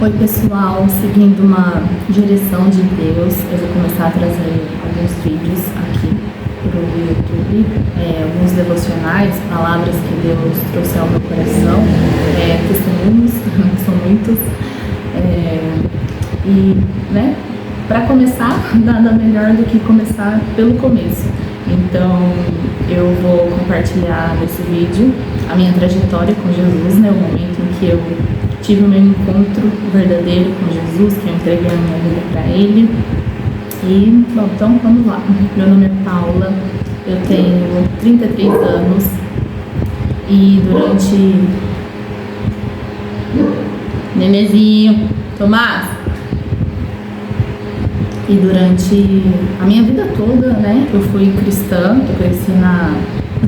Oi pessoal, seguindo uma direção de Deus, eu vou começar a trazer alguns vídeos aqui para o YouTube, alguns devocionais, palavras que Deus trouxe ao meu coração, testemunhos, são muitos, para começar, nada melhor do que começar pelo começo. Então eu vou compartilhar nesse vídeo a minha trajetória com Jesus, o momento em que eu tive o meu encontro verdadeiro com Jesus, que eu entreguei a minha vida para Ele. E, bom, então vamos lá. Meu nome é Paula, eu tenho 33 anos e durante... Nenezinho, Tomás! E durante a minha vida toda, eu fui cristã, eu cresci na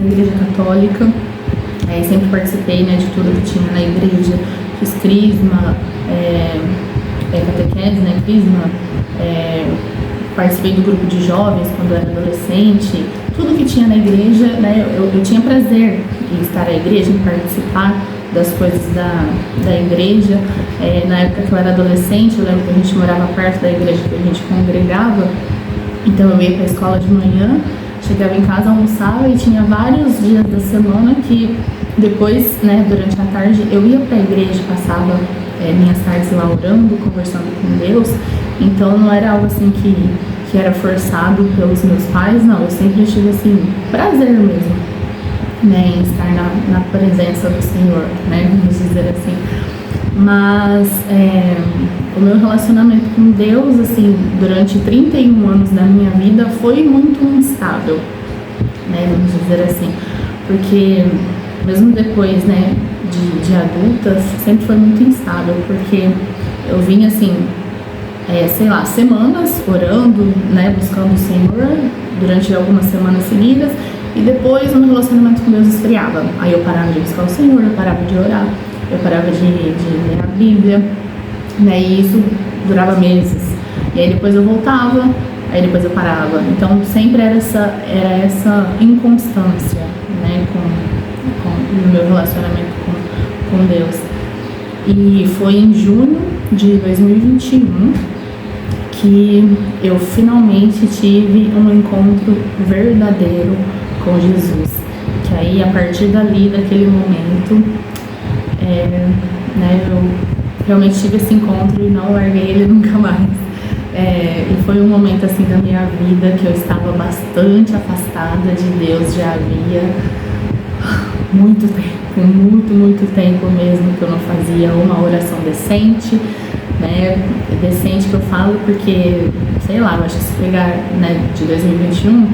igreja católica, sempre participei, de tudo que tinha na igreja. Fiz crisma, catequese, crisma, participei do grupo de jovens quando eu era adolescente, tudo que tinha na igreja, eu tinha prazer em estar na igreja, em participar das coisas da igreja. Na época que eu era adolescente, eu lembro que a gente morava perto da igreja que a gente congregava, então eu ia para a escola de manhã, chegava em casa, almoçava e tinha vários dias da semana que depois, durante a tarde, eu ia para a igreja, passava minhas tardes lá orando, conversando com Deus. Então não era algo assim que era forçado pelos meus pais, não. Eu sempre tive assim, prazer mesmo, em estar na presença do Senhor, vamos dizer assim. Mas o meu relacionamento com Deus, assim, durante 31 anos da minha vida foi muito instável, vamos dizer assim, porque mesmo depois, de adulta, sempre foi muito instável, porque eu vinha assim, semanas orando, buscando o Senhor durante algumas semanas seguidas, e depois o meu relacionamento com Deus esfriava. Aí eu parava de buscar o Senhor, eu parava de orar, eu parava de ler a Bíblia, e isso durava meses. E aí depois eu voltava, aí depois eu parava. Então sempre era essa inconstância, no meu relacionamento com Deus. E foi em junho de 2021 que eu finalmente tive um encontro verdadeiro com Jesus. Que aí, a partir dali, daquele momento, eu realmente tive esse encontro e não larguei ele nunca mais. E foi um momento assim da minha vida que eu estava bastante afastada de Deus, já havia muito tempo, muito tempo mesmo que eu não fazia uma oração decente, decente que eu falo porque, eu acho que se pegar, de 2021,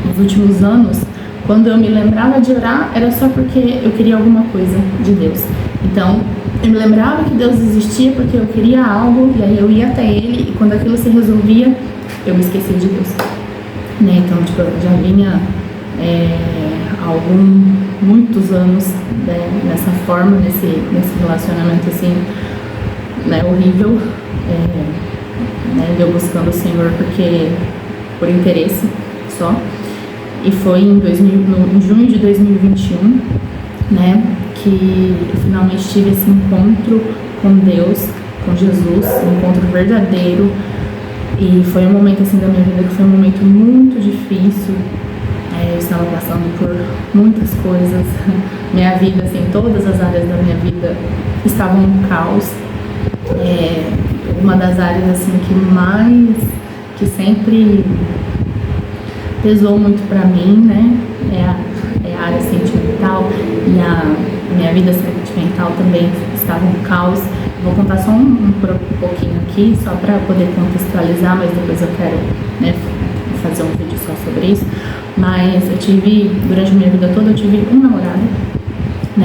nos últimos anos, quando eu me lembrava de orar, era só porque eu queria alguma coisa de Deus. Então, eu me lembrava que Deus existia porque eu queria algo, e aí eu ia até Ele, e quando aquilo se resolvia, eu me esquecia de Deus. Então, eu já vinha muitos anos nessa forma, nesse relacionamento assim, horrível, eu buscando o Senhor por interesse só. E foi em junho de 2021, que eu finalmente tive esse encontro com Deus, com Jesus, um encontro verdadeiro. E foi um momento assim da minha vida que foi um momento muito difícil. Eu estava passando por muitas coisas. Minha vida, assim, todas as áreas da minha vida estavam um caos. Uma das áreas assim que sempre pesou muito pra mim, é a área sentimental, e a minha vida sentimental também estava um caos. Vou contar só um pouquinho aqui, só para poder contextualizar, mas depois eu quero fazer um vídeo só sobre isso. Mas durante a minha vida toda, eu tive um namorado,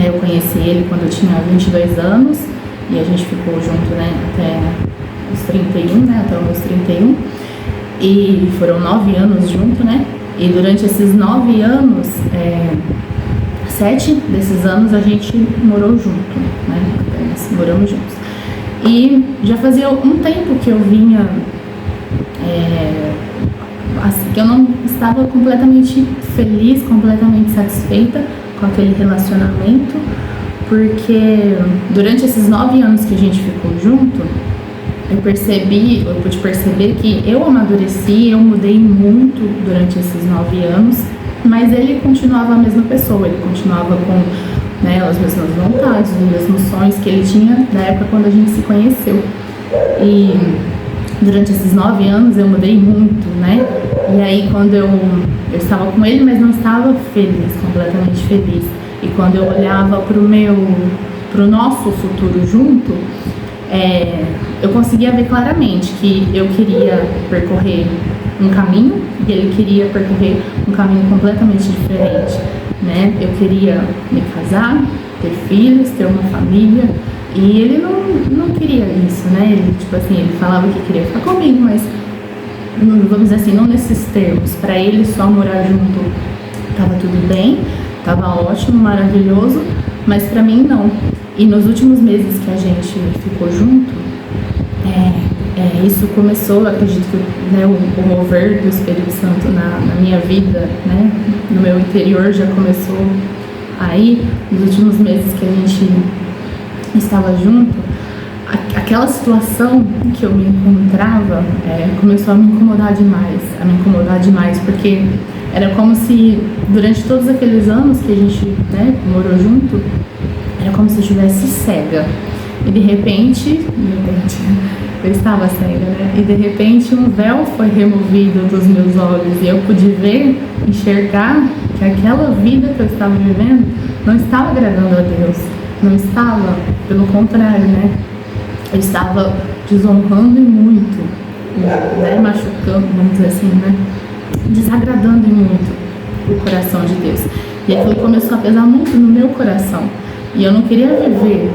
eu conheci ele quando eu tinha 22 anos, e a gente ficou junto, até os 31, até os meus 31, e foram 9 anos junto, e durante esses 9 anos, 7 desses anos a gente morou junto, moramos juntos. E já fazia um tempo que eu vinha, assim, que eu não estava completamente feliz, completamente satisfeita com aquele relacionamento, porque durante esses 9 anos que a gente ficou junto, eu pude perceber que eu amadureci, eu mudei muito durante esses 9 anos, mas ele continuava a mesma pessoa, ele continuava com, né, as mesmas vontades, os mesmos sonhos que ele tinha na época quando a gente se conheceu. E durante esses 9 anos eu mudei muito, né? E aí quando eu estava com ele, mas não estava feliz, completamente feliz. E quando eu olhava pro nosso futuro junto, eu conseguia ver claramente que eu queria percorrer um caminho e ele queria percorrer um caminho completamente diferente, né? Eu queria me casar, ter filhos, ter uma família, e ele não queria isso, né? Ele, tipo assim, ele falava que queria ficar comigo, mas vamos dizer assim, não nesses termos. Para ele só morar junto tava tudo bem, tava ótimo, maravilhoso, mas para mim não. E nos últimos meses que a gente ficou junto, isso começou, eu acredito que, né, o mover do Espírito Santo na minha vida, né, no meu interior já começou aí, nos últimos meses que a gente estava junto, aquela situação que eu me encontrava começou a me incomodar demais, porque era como se durante todos aqueles anos que a gente, né, morou junto, era como se eu estivesse cega. E de repente, eu estava cega, né? E de repente um véu foi removido dos meus olhos e eu pude ver, enxergar que aquela vida que eu estava vivendo não estava agradando a Deus. Não estava, pelo contrário, né? Eu estava desonrando e muito, né? Machucando, vamos dizer assim, né? Desagradando e muito o coração de Deus. E aquilo começou a pesar muito no meu coração. E eu não queria viver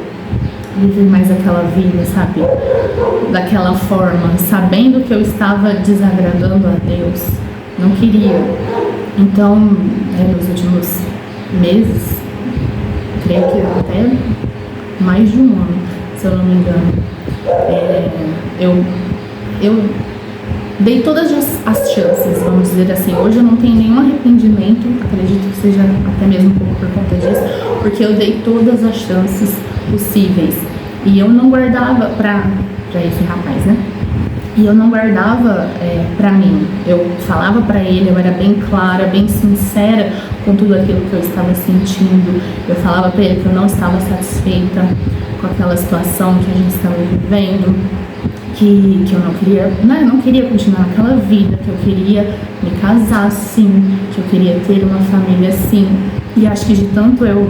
mais aquela vida, sabe? Daquela forma, sabendo que eu estava desagradando a Deus. Não queria. Então, nos últimos meses, creio que até mais de um ano, se eu não me engano, eu dei todas as chances, vamos dizer assim. Hoje eu não tenho nenhum arrependimento, acredito que seja até mesmo um pouco por conta disso, porque eu dei todas as chances possíveis. E eu não guardava pra esse rapaz, né? E eu não guardava pra mim. Eu falava pra ele, eu era bem clara, bem sincera com tudo aquilo que eu estava sentindo. Eu falava pra ele que eu não estava satisfeita com aquela situação que a gente estava vivendo, que eu não queria, né, não queria continuar naquela vida, que eu queria me casar sim, que eu queria ter uma família sim. E acho que de tanto eu,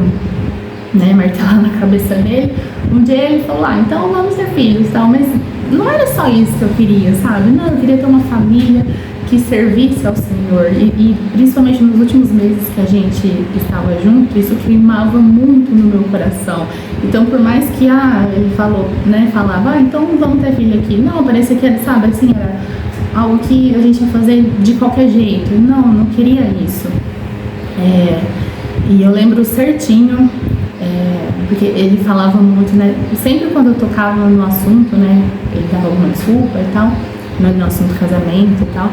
né, martelar na cabeça dele, um dia ele falou, então vamos ter filhos, tal, mas não era só isso que eu queria, sabe? Não, eu queria ter uma família que servisse ao Senhor, e principalmente nos últimos meses que a gente estava junto, isso queimava muito no meu coração. Então, por mais que ele falou, né, falava, então vamos ter filho aqui, não, parecia que, sabe, assim, era algo que a gente ia fazer de qualquer jeito. Não queria isso. E eu lembro certinho, porque ele falava muito, né, sempre quando eu tocava no assunto, né, ele dava alguma desculpa e tal, no assunto casamento e tal,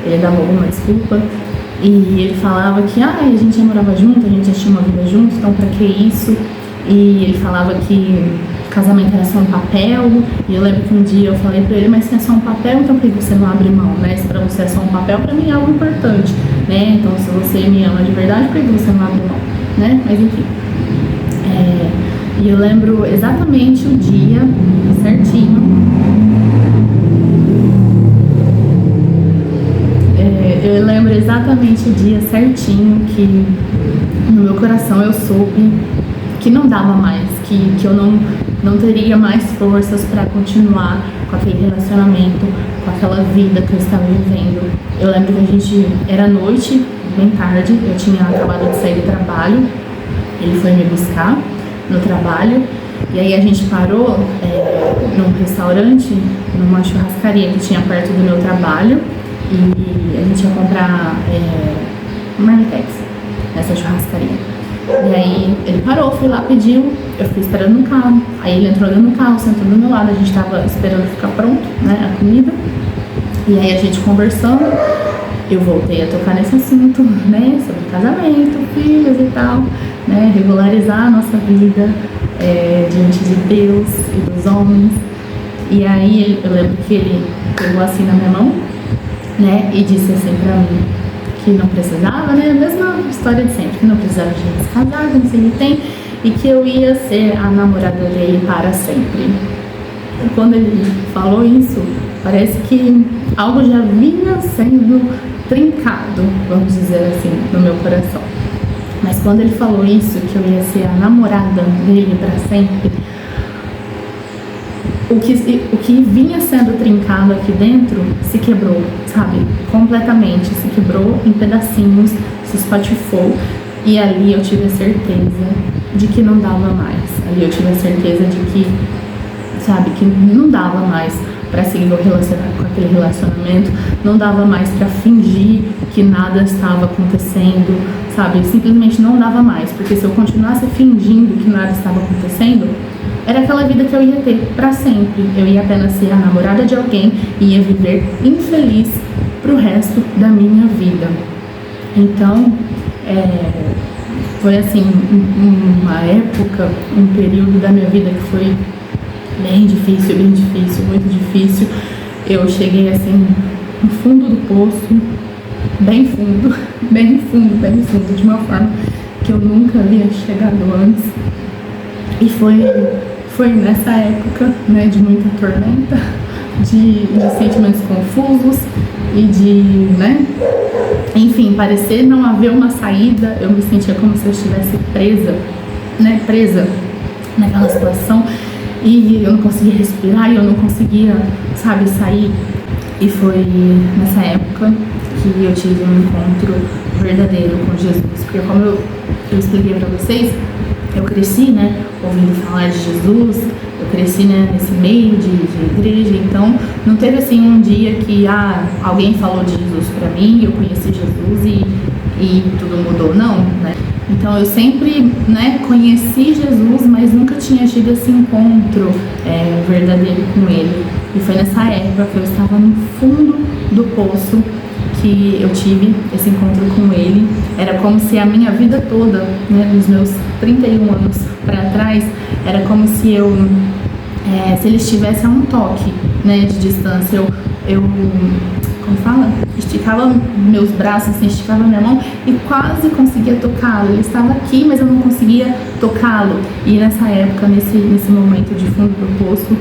ele dava alguma desculpa, e ele falava que a gente já morava junto, a gente já tinha uma vida junto, então pra que isso? E ele falava que casamento era só um papel, e eu lembro que um dia eu falei pra ele, mas se é só um papel, então por que você não abre mão, né? Se pra você é só um papel, pra mim é algo importante, né? Então se você me ama de verdade, por que você não abre mão, né? Mas enfim. E eu lembro exatamente o dia certinho. Eu lembro exatamente o dia certinho que no meu coração eu soube que não dava mais, que eu não teria mais forças para continuar com aquele relacionamento, com aquela vida que eu estava vivendo. Eu lembro que a gente, era noite, bem tarde, eu tinha acabado de sair do trabalho, ele foi me buscar no trabalho, e aí a gente parou num restaurante, numa churrascaria que tinha perto do meu trabalho, e a gente ia comprar marmitex nessa churrascaria. E aí ele parou, foi lá, pediu, eu fiquei esperando no carro. Aí ele entrou dentro do carro, sentou do meu lado, a gente tava esperando ficar pronto, né, a comida. E aí a gente conversando, eu voltei a tocar nesse assunto, né, sobre casamento, filhos e tal, né, regularizar a nossa vida, diante de Deus e dos homens. E aí eu lembro que ele pegou assim na minha mão, né, e disse assim pra mim que não precisava, né, a mesma história de sempre, que não precisava de gente casada, não sei o que tem, e que eu ia ser a namorada dele para sempre. E quando ele falou isso, parece que algo já vinha sendo trincado, vamos dizer assim, no meu coração. Mas quando ele falou isso, que eu ia ser a namorada dele para sempre, o que vinha sendo trincado aqui dentro se quebrou, sabe? Completamente, se quebrou em pedacinhos, se espatifou. E ali eu tive a certeza de que não dava mais. Ali eu tive a certeza de que, sabe, que não dava mais para seguir com aquele relacionamento, não dava mais para fingir que nada estava acontecendo, sabe? Simplesmente não dava mais, porque se eu continuasse fingindo que nada estava acontecendo, era aquela vida que eu ia ter para sempre. Eu ia apenas ser a namorada de alguém e ia viver infeliz pro resto da minha vida. Então, foi assim, uma época, um período da minha vida que foi bem difícil, muito difícil. Eu cheguei assim, no fundo do poço, bem fundo, de uma forma que eu nunca havia chegado antes. E foi nessa época, né, de muita tormenta, de sentimentos confusos e de, né, enfim, parecer não haver uma saída. Eu me sentia como se eu estivesse presa naquela situação, e eu não conseguia respirar, e eu não conseguia, sabe, sair. E foi nessa época que eu tive um encontro verdadeiro com Jesus, porque como eu expliquei pra vocês, eu cresci, né, ouvindo falar de Jesus, eu cresci, né, nesse meio de igreja, então não teve assim um dia que alguém falou de Jesus pra mim, eu conheci Jesus e tudo mudou, não, né? Então eu sempre, né, conheci Jesus, mas nunca tinha tido esse encontro verdadeiro com ele. E foi nessa época que eu estava no fundo do poço que eu tive esse encontro com ele. Era como se a minha vida toda, né, dos meus 31 anos para trás, era como se se ele estivesse a um toque, né, de distância. Eu como fala? Esticava meus braços, assim, esticava minha mão e quase conseguia tocá-lo. Ele estava aqui, mas eu não conseguia tocá-lo. E nessa época, nesse momento de fundo do poço,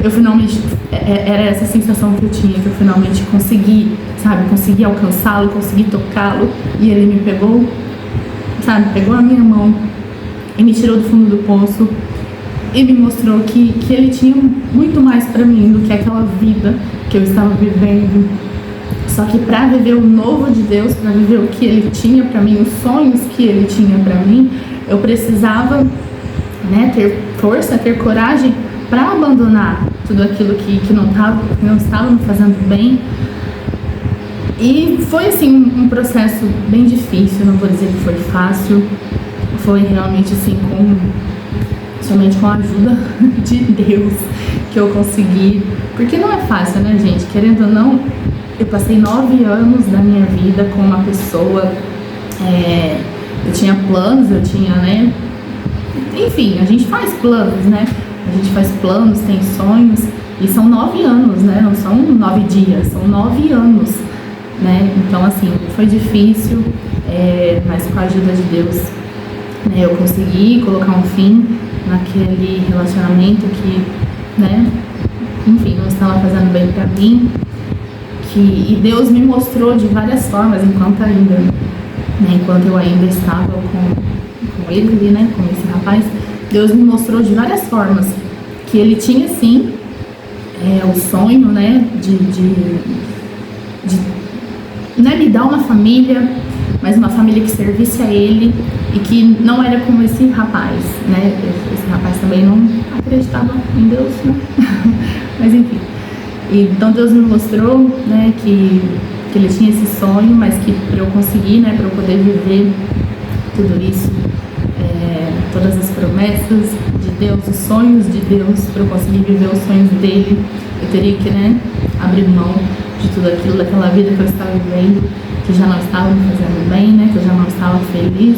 eu finalmente, era essa sensação que eu tinha, que eu finalmente consegui, sabe, consegui alcançá-lo, consegui tocá-lo, e ele me pegou, sabe, pegou a minha mão e me tirou do fundo do poço e me mostrou que ele tinha muito mais pra mim do que aquela vida que eu estava vivendo. Só que para viver o novo de Deus, para viver o que ele tinha pra mim, os sonhos que ele tinha pra mim, eu precisava, né, ter força, ter coragem para abandonar tudo aquilo que não estava me fazendo bem. E foi assim um processo bem difícil, não vou dizer que foi fácil, foi realmente assim somente com a ajuda de Deus que eu consegui, porque não é fácil, né, gente? Querendo ou não, eu passei 9 anos da minha vida com uma pessoa, eu tinha planos, eu tinha, né, enfim, a gente faz planos, né? A gente faz planos, tem sonhos, e são 9 anos, né? Não são 9 dias, são 9 anos, né? Então, assim, foi difícil, mas com a ajuda de Deus, né, eu consegui colocar um fim naquele relacionamento que, né, enfim, não estava fazendo bem pra mim, e Deus me mostrou de várias formas enquanto eu ainda estava com ele ali, né, com esse rapaz. Deus me mostrou de várias formas que ele tinha sim o sonho, né, de né, me dar uma família, mas uma família que servisse a ele, e que não era como esse rapaz, né? Esse rapaz também não acreditava em Deus, né? Mas enfim. Então Deus me mostrou, né, que ele tinha esse sonho, mas que para eu conseguir, né, para eu poder viver tudo isso, todas as promessas de Deus, os sonhos de Deus, para eu conseguir viver os sonhos dele, eu teria que, né, abrir mão de tudo aquilo, daquela vida que eu estava vivendo, que já não estava me fazendo bem, né, que eu já não estava feliz.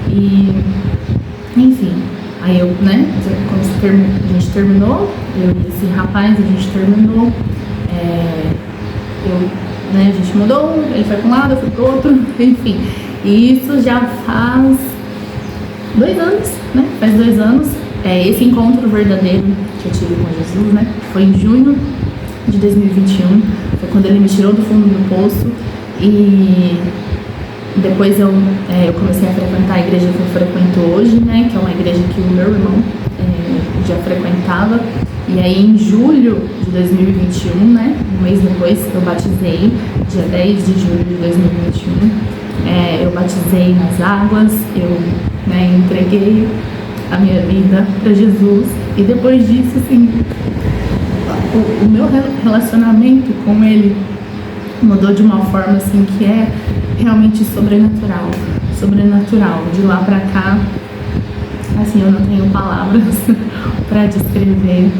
E, enfim, Aí eu, né, a gente terminou, eu e esse rapaz, a gente terminou, a gente mudou, ele foi para um lado, eu fui para o outro, enfim. E isso já faz 2 anos, né? Faz 2 anos. Esse encontro verdadeiro que eu tive com Jesus, né? Foi em junho de 2021, foi quando ele me tirou do fundo do poço e depois eu comecei a frequentar a igreja que eu frequento hoje, né? Que é uma igreja que o meu irmão já frequentava. E aí em julho de 2021, né? Um mês depois eu batizei, dia 10 de julho de 2021. Eu batizei nas águas, eu entreguei a minha vida para Jesus e depois disso, assim, o meu relacionamento com Ele mudou de uma forma assim que é realmente sobrenatural. De lá para cá, assim, eu não tenho palavras para descrever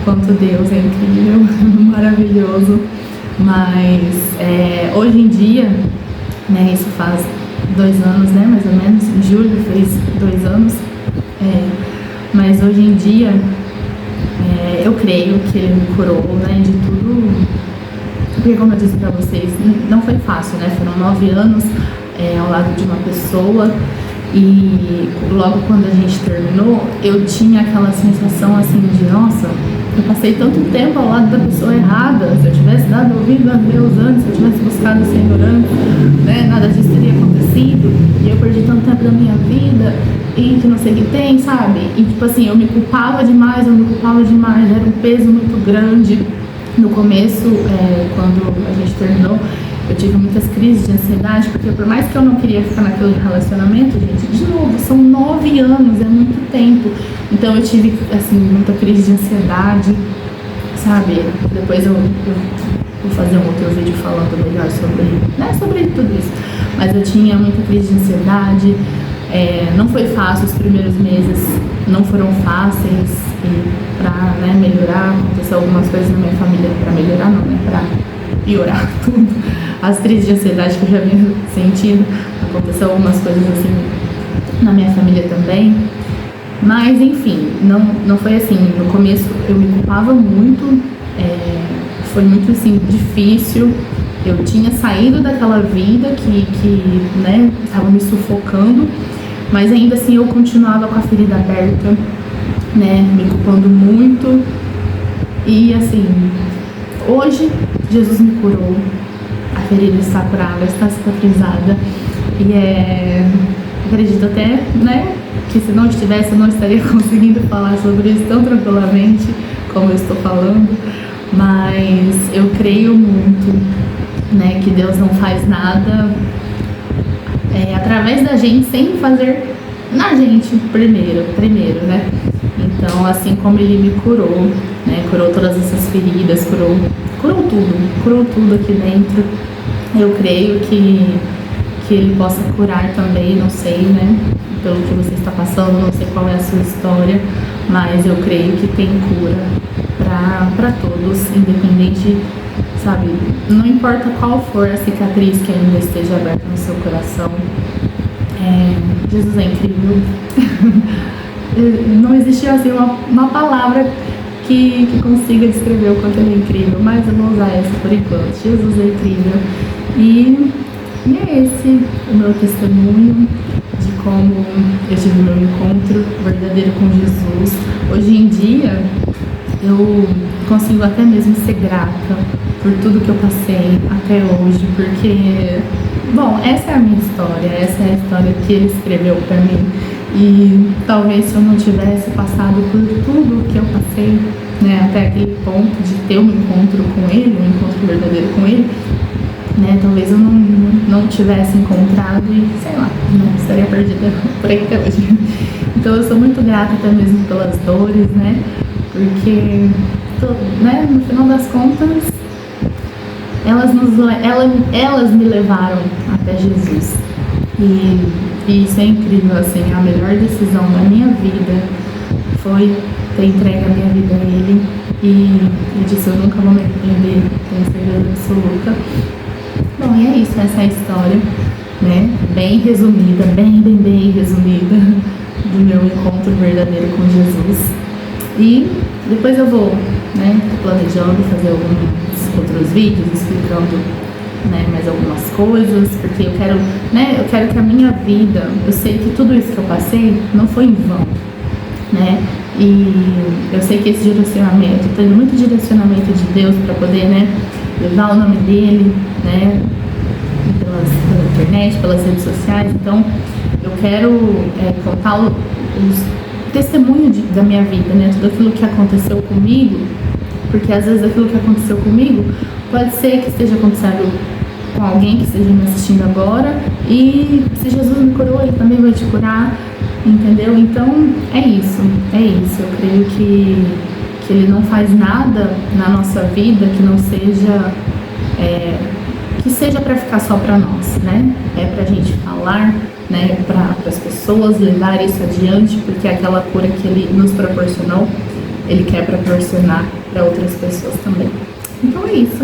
quanto Deus é incrível, maravilhoso, mas hoje em dia, né, isso faz 2 anos, né, mais ou menos, em julho fez 2 anos, mas hoje em dia eu creio que Ele me curou, né, de tudo, porque como eu disse pra vocês, não foi fácil, né, foram 9 anos ao lado de uma pessoa e logo quando a gente terminou, eu tinha aquela sensação assim de, nossa, eu passei tanto tempo ao lado da pessoa errada, se eu tivesse dado ouvido a Deus antes, se eu tivesse buscado o Senhor antes, né, nada disso teria acontecido, e eu perdi tanto tempo da minha vida, e que não sei o que tem, sabe? E tipo assim, eu me culpava demais, era um peso muito grande. No começo, quando a gente terminou, eu tive muitas crises de ansiedade, porque por mais que eu não queria ficar naquele relacionamento, gente, de novo, são 9 anos, é muito tempo. Então eu tive, assim, muita crise de ansiedade, sabe? Depois eu vou fazer um outro vídeo falando melhor sobre tudo isso. Mas eu tinha muita crise de ansiedade, não foi fácil, os primeiros meses não foram fáceis, e pra melhorar, aconteceu algumas coisas na minha família, pra melhorar não, né? Pra piorar tudo, as crises de ansiedade que eu já vinha sentindo, aconteceu algumas coisas assim na minha família também, mas enfim, não foi assim, no começo eu me culpava muito, foi muito assim, difícil, eu tinha saído daquela vida que né, estava me sufocando, mas ainda assim eu continuava com a ferida aberta, né, me culpando muito, e assim, hoje Jesus me curou, a ferida está curada, está cicatrizada, e acredito até, né, que se não estivesse eu não estaria conseguindo falar sobre isso tão tranquilamente como eu estou falando, mas eu creio muito, né, que Deus não faz nada através da gente sem fazer na gente primeiro, né? Então, assim como Ele me curou, né, curou todas essas feridas, curou tudo aqui dentro, eu creio que Ele possa curar também, não sei, né, pelo que você está passando, não sei qual é a sua história, mas eu creio que tem cura para todos, independente, sabe, não importa qual for a cicatriz que ainda esteja aberta no seu coração, Jesus é incrível. Não existe assim uma palavra que consiga descrever o quanto Ele é incrível, mas eu vou usar essa por enquanto. Jesus é incrível. E é esse o meu testemunho de como eu tive meu encontro verdadeiro com Jesus. Hoje em dia eu consigo até mesmo ser grata por tudo que eu passei até hoje, porque, bom, essa é a minha história, essa é a história que Ele escreveu pra mim. E talvez se eu não tivesse passado por tudo que eu passei, né, até aquele ponto de ter um encontro com Ele, um encontro verdadeiro com Ele, né, talvez eu não tivesse encontrado e, sei lá, não estaria perdida por aí até hoje. Então eu sou muito grata até mesmo pelas dores, né, porque, né, no final das contas, elas me levaram até Jesus. E isso é incrível, assim, a melhor decisão da minha vida foi ter entregue a minha vida a Ele, e disso eu nunca vou me arrepender, tenho certeza absoluta. Bom, e é isso, essa é a história, né, bem resumida, bem resumida do meu encontro verdadeiro com Jesus. E depois eu vou, né, planejando fazer alguns outros vídeos explicando, né, mais algumas coisas, porque eu quero, né, eu quero que a minha vida, eu sei que tudo isso que eu passei não foi em vão, né, e eu sei que esse direcionamento, eu tô tendo muito direcionamento de Deus para poder, né, levar o nome dele, né, pela internet, pelas redes sociais. Então eu quero contar o testemunho da minha vida, né, tudo aquilo que aconteceu comigo, porque às vezes aquilo que aconteceu comigo pode ser que esteja acontecendo com alguém que esteja me assistindo agora, e se Jesus me curou, ele também vai te curar, entendeu? Então é isso, eu creio que ele não faz nada na nossa vida que não seja que seja para ficar só para nós, né? É pra gente falar, né, para as pessoas, levar isso adiante, porque aquela cura que ele nos proporcionou, ele quer proporcionar para outras pessoas também. Então é isso.